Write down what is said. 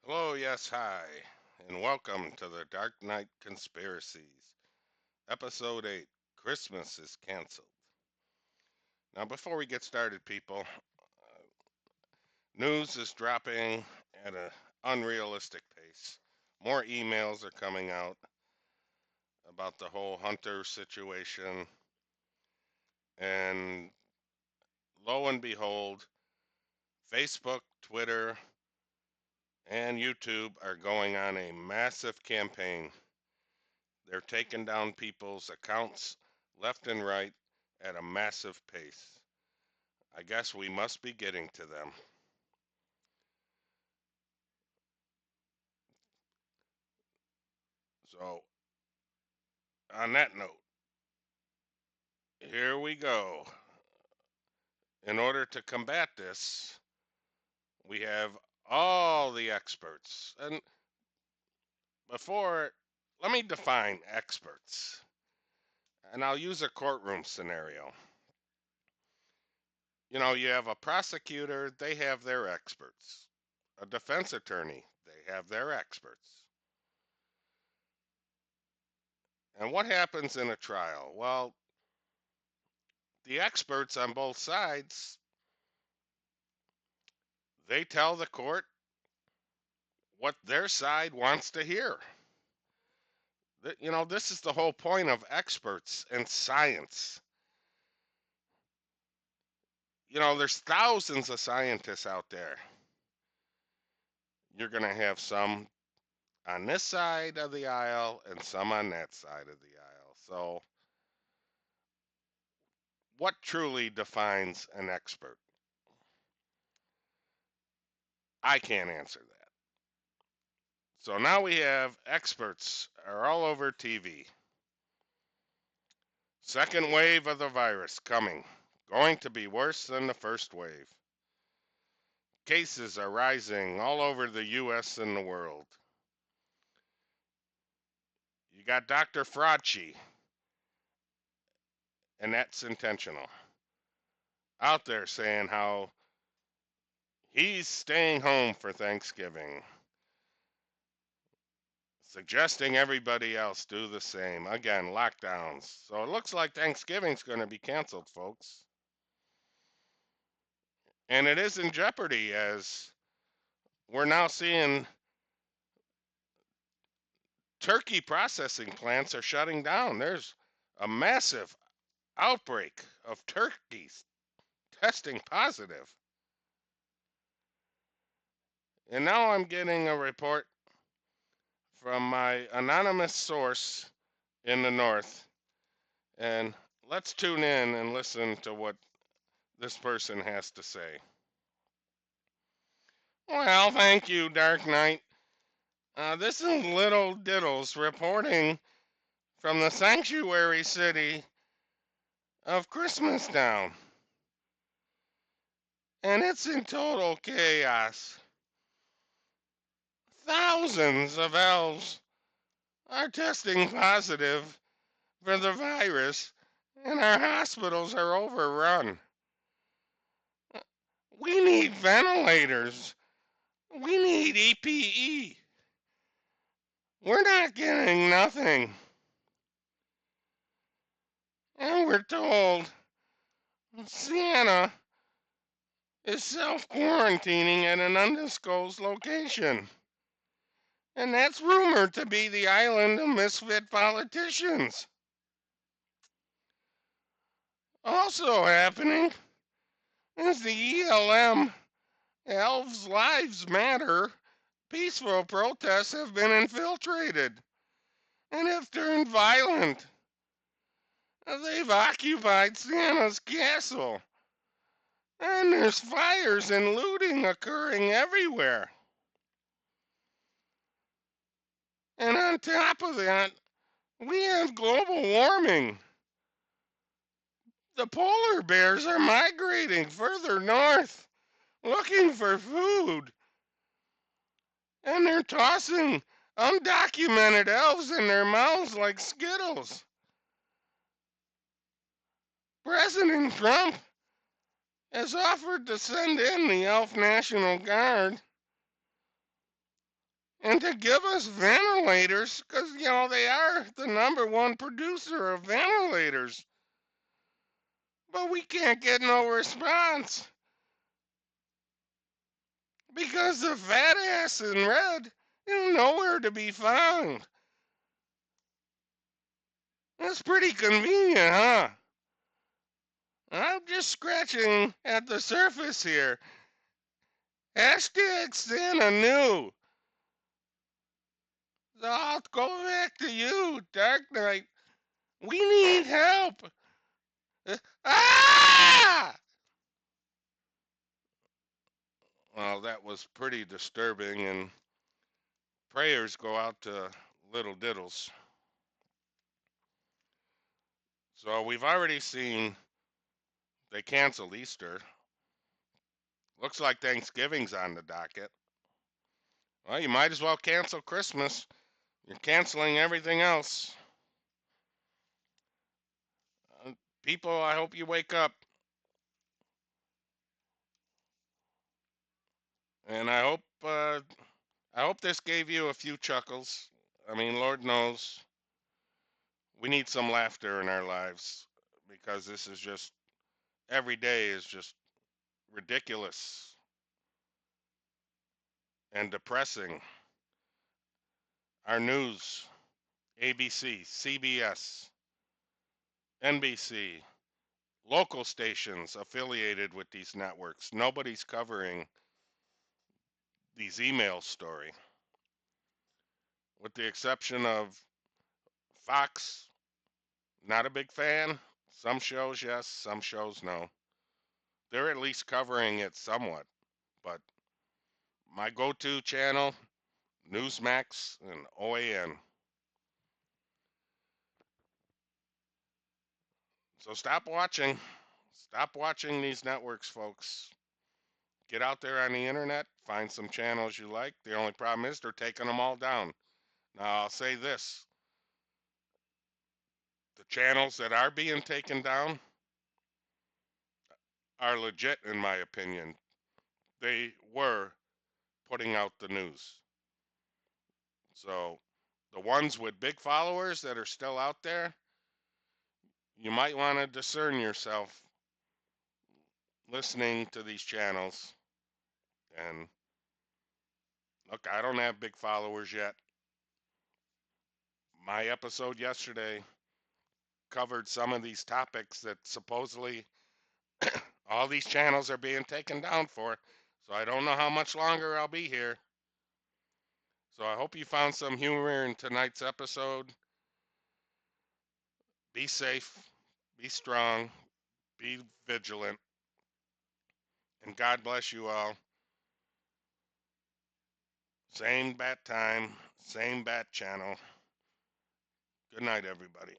Hello, yes, hi, and welcome to the Dark Knight Conspiracies, Episode 8 Christmas is Canceled. Now, before we get started, people, news is dropping at an unrealistic pace. More emails are coming out about the whole Hunter situation, and lo and behold, Facebook, Twitter, and YouTube are going on a massive campaign. They're taking down people's accounts left and right at a massive pace. I guess we must be getting to them. So, on that note, here we go. In order to combat this, we have all the experts. And before, let me define experts. And I'll use a courtroom scenario. You have a prosecutor, they have their experts. A defense attorney, they have their experts. And what happens in a trial? Well, the experts on both sides, they tell the court what their side wants to hear. This is the whole point of experts and science. There's thousands of scientists out there. You're going to have some on this side of the aisle and some on that side of the aisle. So, what truly defines an expert? I can't answer that. So now we have experts are all over TV. Second wave of the virus coming. Going to be worse than the first wave. Cases are rising all over the U.S. and the world. You got Dr. Fauci, and that's intentional, out there saying how he's staying home for Thanksgiving, suggesting everybody else do the same. Again, lockdowns. So it looks like Thanksgiving's going to be canceled, folks. And it is in jeopardy as we're now seeing turkey processing plants are shutting down. There's a massive outbreak of turkeys testing positive. And now I'm getting a report from my anonymous source in the north. And let's tune in and listen to what this person has to say. Well, thank you, Dark Knight. This is Little Diddles reporting from the sanctuary city of Christmastown. And it's in total chaos. Thousands of elves are testing positive for the virus, and our hospitals are overrun. We need ventilators. We need EPE. We're not getting nothing. And we're told Santa is self-quarantining at an undisclosed location. And that's rumored to be the island of misfit politicians. Also happening is the ELM Elves Lives Matter peaceful protests have been infiltrated and have turned violent. They've occupied Santa's castle, and there's fires and looting occurring everywhere. And on top of that, we have global warming. The polar bears are migrating further north, looking for food, and they're tossing undocumented elves in their mouths like Skittles. President Trump has offered to send in the Elf National Guard. and to give us ventilators, because, they are the number one producer of ventilators. But we can't get no response because the fat ass in red is nowhere to be found. That's pretty convenient, huh? I'm just scratching at the surface here. Hashtag Santa new. So I'll go back to you, Dark Knight. We need help. Ah! Well, that was pretty disturbing, and prayers go out to little diddles. So we've already seen they canceled Easter. Looks like Thanksgiving's on the docket. Well, you might as well cancel Christmas. You're canceling everything else. Uh, People, I hope you wake up. And I hope this gave you a few chuckles. I mean, Lord knows we need some laughter in our lives because this is just every day is just ridiculous and depressing. Our news, ABC, CBS, NBC, local stations affiliated with these networks. Nobody's covering these emails story, with the exception of Fox. Not a big fan. Some shows, yes, some shows, no. They're at least covering it somewhat. But my go to channel, Newsmax and OAN. So stop watching. Stop watching these networks, folks. Get out there on the internet, find some channels you like. The only problem is they're taking them all down. Now, I'll say this, the channels that are being taken down are legit, in my opinion. They were putting out the news. So the ones with big followers that are still out there, you might want to discern yourself listening to these channels. And look, I don't have big followers yet. My episode yesterday covered some of these topics that supposedly all these channels are being taken down for. So I don't know how much longer I'll be here. So I hope you found some humor in tonight's episode. Be safe, be strong, be vigilant, and God bless you all. Same bat time, same bat channel. Good night, everybody.